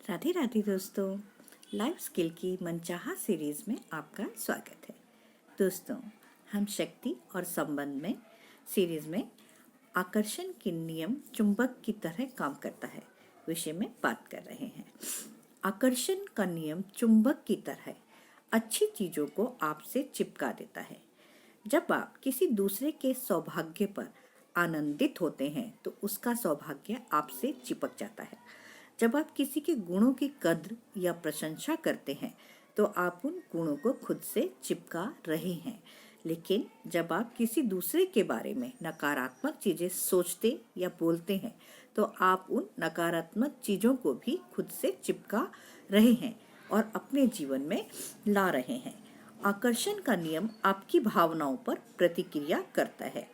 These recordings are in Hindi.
राधे राधे दोस्तों, लाइफ स्किल की मनचाहा सीरीज में आपका स्वागत है। दोस्तों, हम शक्ति और संबंध में सीरीज में आकर्षण के नियम चुंबक की तरह काम करता है विषय में बात कर रहे हैं। आकर्षण का नियम चुंबक की तरह अच्छी चीजों को आपसे चिपका देता है। जब आप किसी दूसरे के सौभाग्य पर आनंदित होते हैं तो उसका सौभाग्य आपसे चिपक जाता है। जब आप किसी के गुणों की कद्र या प्रशंसा करते हैं तो आप उन गुणों को खुद से चिपका रहे हैं। लेकिन जब आप किसी दूसरे के बारे में नकारात्मक चीजें सोचते या बोलते हैं तो आप उन नकारात्मक चीजों को भी खुद से चिपका रहे हैं और अपने जीवन में ला रहे हैं। आकर्षण का नियम आपकी भावनाओं पर प्रतिक्रिया करता है।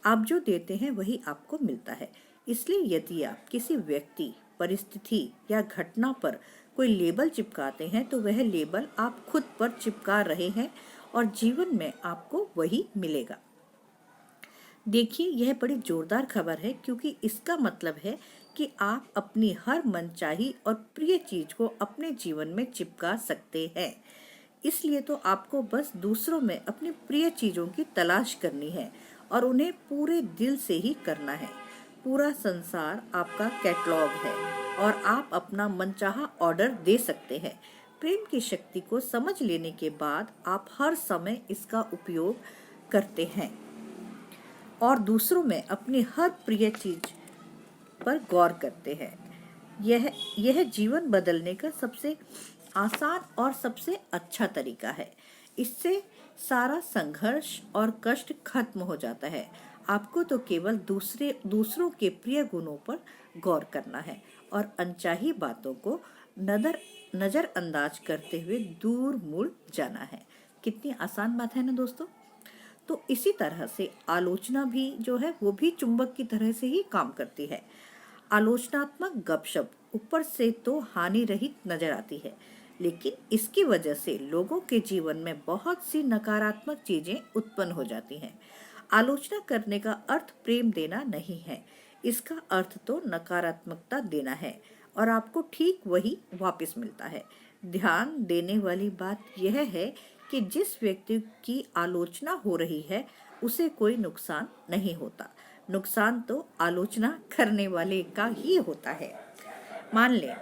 आप जो देते हैं वही आपको मिलता है। इसलिए यदि आप किसी व्यक्ति, परिस्थिति या घटना पर कोई लेबल चिपकाते हैं तो वह लेबल आप खुद पर चिपका रहे हैं और जीवन में आपको वही मिलेगा। देखिए, यह बड़ी जोरदार खबर है क्योंकि इसका मतलब है कि आप अपनी हर मनचाही और प्रिय चीज को अपने जीवन में चिपका सकते हैं। इसलिए तो आपको बस दूसरों में अपनी प्रिय चीजों की तलाश करनी है और उन्हें पूरे दिल से ही करना है। पूरा संसार आपका कैटलॉग है और आप अपना मनचाहा ऑर्डर दे सकते हैं। प्रेम की शक्ति को समझ लेने के बाद आप हर समय इसका उपयोग करते हैं और दूसरों में अपनी हर प्रिय चीज पर गौर करते हैं। यह जीवन बदलने का सबसे आसान और सबसे अच्छा तरीका है। इससे सारा संघर्ष और कष्ट खत्म हो जाता है। आपको तो केवल दूसरों के प्रिय गुणों पर गौर करना है और अनचाही बातों को नजरअंदाज करते हुए दूर मुड़ जाना है। कितनी आसान बात है ना दोस्तों। तो इसी तरह से आलोचना भी जो है वो भी चुंबक की तरह से ही काम करती है। आलोचनात्मक गपशप ऊपर से तो हानि रहित नजर आती है, लेकिन इसकी वजह से लोगों के जीवन में बहुत सी नकारात्मक चीजें उत्पन्न हो जाती हैं। आलोचना करने का अर्थ प्रेम देना नहीं है, इसका अर्थ तो नकारात्मकता देना है और आपको ठीक वही वापस मिलता है। ध्यान देने वाली बात यह है कि जिस व्यक्ति की आलोचना हो रही है उसे कोई नुकसान नहीं होता। नुकसान तो आलोचना करने वाले का ही होता है। मान लें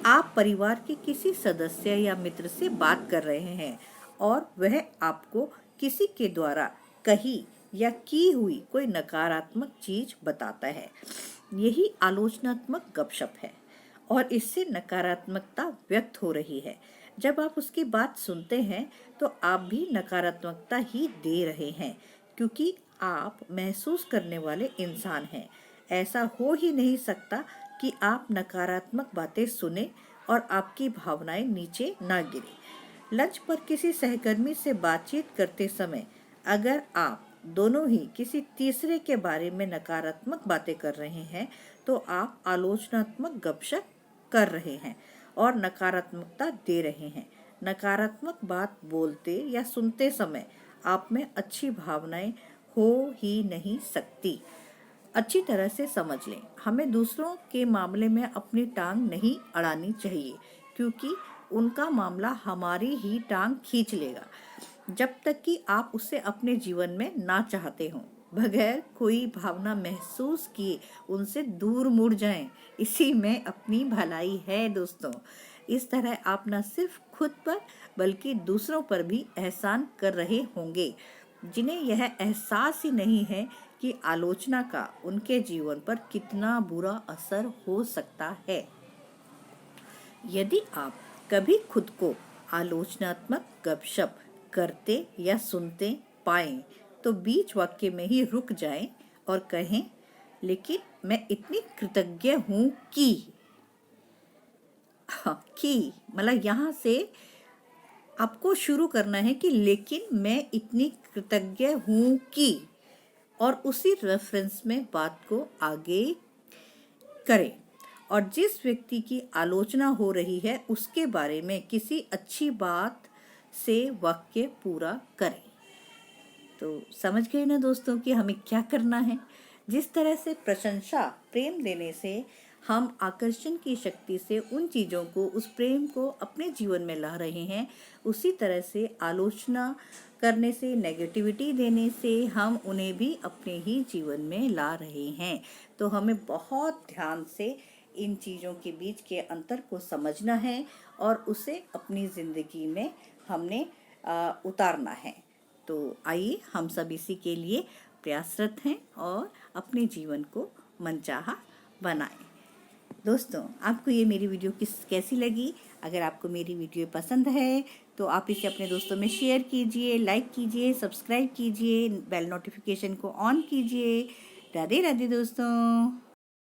आप परिवार के किसी सदस्य या मित्र से बात कर रहे हैं और वह आपको किसी के द्वारा कही या की हुई कोई नकारात्मक चीज बताता है। यही आलोचनात्मक गपशप है और इससे नकारात्मकता व्यक्त हो रही है। जब आप उसकी बात सुनते हैं तो आप भी नकारात्मकता ही दे रहे हैं, क्योंकि आप महसूस करने वाले इंसान हैं। ऐसा हो ही नहीं सकता कि आप नकारात्मक बातें सुने और आपकी भावनाएं नीचे ना गिरे। लंच पर किसी सहकर्मी से बातचीत करते समय अगर आप दोनों ही किसी तीसरे के बारे में नकारात्मक बातें कर रहे हैं तो आप आलोचनात्मक गपशप कर रहे हैं और नकारात्मकता दे रहे हैं। नकारात्मक बात बोलते या सुनते समय आप में अच्छी भावनाएं हो ही नहीं सकती। अच्छी तरह से समझ लें, हमें दूसरों के मामले में अपनी टांग नहीं अड़ानी चाहिए, क्योंकि उनका मामला हमारी ही टांग खींच लेगा जब तक कि आप उसे अपने जीवन में ना चाहते हों। बगैर कोई भावना महसूस किए उनसे दूर मुड़ जाएं। इसी में अपनी भलाई है दोस्तों। इस तरह आप न सिर्फ खुद पर बल्कि दूसरों पर भी एहसान कर रहे होंगे, जिन्हें यह एहसास ही नहीं है कि आलोचना का उनके जीवन पर कितना बुरा असर हो सकता है। यदि आप कभी खुद को आलोचनात्मक गपशप करते या सुनते पाएं तो बीच वाक्य में ही रुक जाएं और कहें, लेकिन मैं इतनी कृतज्ञ हूं कि मतलब यहाँ से आपको शुरू करना है कि लेकिन मैं इतनी कृतज्ञ हूं कि, और उसी रेफरेंस में बात को आगे करें और जिस व्यक्ति की आलोचना हो रही है उसके बारे में किसी अच्छी बात से वाक्य पूरा करें। तो समझ गए ना दोस्तों कि हमें क्या करना है। जिस तरह से प्रशंसा प्रेम देने से हम आकर्षण की शक्ति से उन चीज़ों को, उस प्रेम को अपने जीवन में ला रहे हैं, उसी तरह से आलोचना करने से, नेगेटिविटी देने से हम उन्हें भी अपने ही जीवन में ला रहे हैं। तो हमें बहुत ध्यान से इन चीज़ों के बीच के अंतर को समझना है और उसे अपनी ज़िंदगी में हमने उतारना है। तो आइए हम सब इसी के लिए प्रयासरत हैं और अपने जीवन को मनचाहा बनाएं। दोस्तों, आपको ये मेरी वीडियो कैसी लगी? अगर आपको मेरी वीडियो पसंद है तो आप इसे अपने दोस्तों में शेयर कीजिए, लाइक कीजिए, सब्सक्राइब कीजिए, बेल नोटिफिकेशन को ऑन कीजिए। राधे राधे दोस्तों।